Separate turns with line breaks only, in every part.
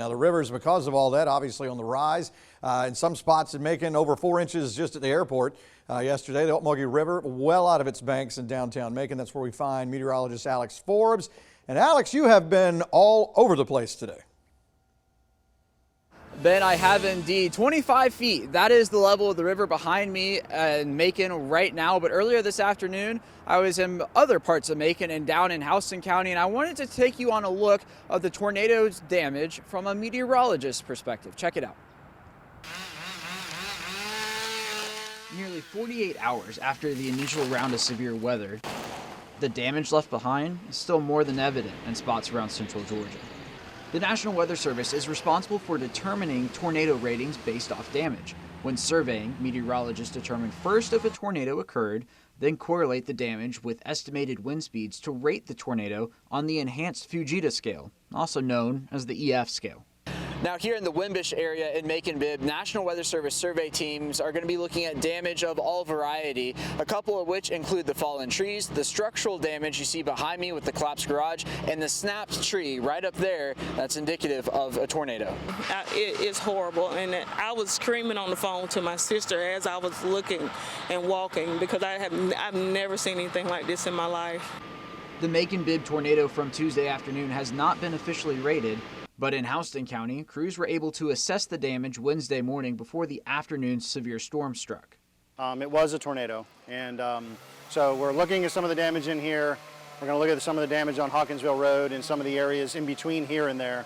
Now the rivers, because of all that, obviously on the rise. In some spots in Macon, over 4 inches just at the airport yesterday. The Ocmulgee River well out of its banks in downtown Macon. That's where we find meteorologist Alex Forbes. And Alex, you have been all over the place today.
Ben, I have indeed. 25 feet. That is the level of the river behind me in Macon right now. But earlier this afternoon, I was in other parts of Macon and down in Houston County, and I wanted to take you on a look of the tornado's damage from a meteorologist's perspective. Check it out. Nearly 48 hours after the initial round of severe weather, the damage left behind is still more than evident in spots around central Georgia. The National Weather Service is responsible for determining tornado ratings based off damage. When surveying, meteorologists determine first if a tornado occurred, then correlate the damage with estimated wind speeds to rate the tornado on the Enhanced Fujita scale, also known as the EF scale. Now here in the Wimbish area in Macon-Bibb, National Weather Service survey teams are going to be looking at damage of all variety, a couple of which include the fallen trees, the structural damage you see behind me with the collapsed garage, and the snapped tree right up there that's indicative of a tornado.
It's horrible, and I was screaming on the phone to my sister as I was looking and walking because I've never seen anything like this in my life.
The Macon-Bibb tornado from Tuesday afternoon has not been officially rated, but in Houston County, crews were able to assess the damage Wednesday morning before the afternoon's severe storm struck.
It was a tornado, and so we're looking at some of the damage in here. We're going to look at some of the damage on Hawkinsville Road and some of the areas in between here and there.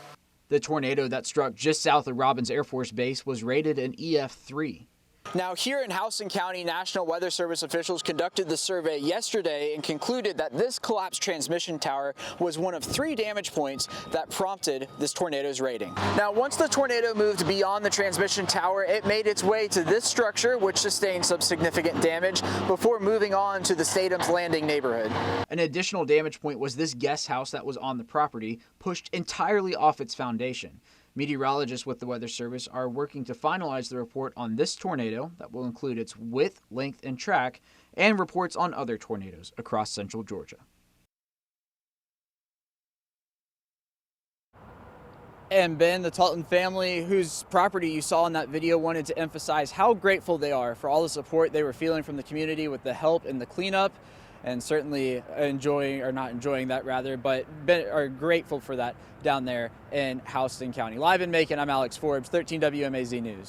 The tornado that struck just south of Robins Air Force Base was rated an EF3. Now here in Houston County, National Weather Service officials conducted the survey yesterday and concluded that this collapsed transmission tower was one of 3 damage points that prompted this tornado's rating. Now once the tornado moved beyond the transmission tower, it made its way to this structure, which sustained some significant damage before moving on to the Statham's Landing neighborhood. An additional damage point was this guest house that was on the property, pushed entirely off its foundation. Meteorologists with the Weather Service are working to finalize the report on this tornado that will include its width, length, and track, and reports on other tornadoes across central Georgia. And Ben, the Talton family, whose property you saw in that video, wanted to emphasize how grateful they are for all the support they were feeling from the community with the help in the cleanup, and certainly are grateful for that down there in Houston County. Live in Macon, I'm Alex Forbes, 13 WMAZ News.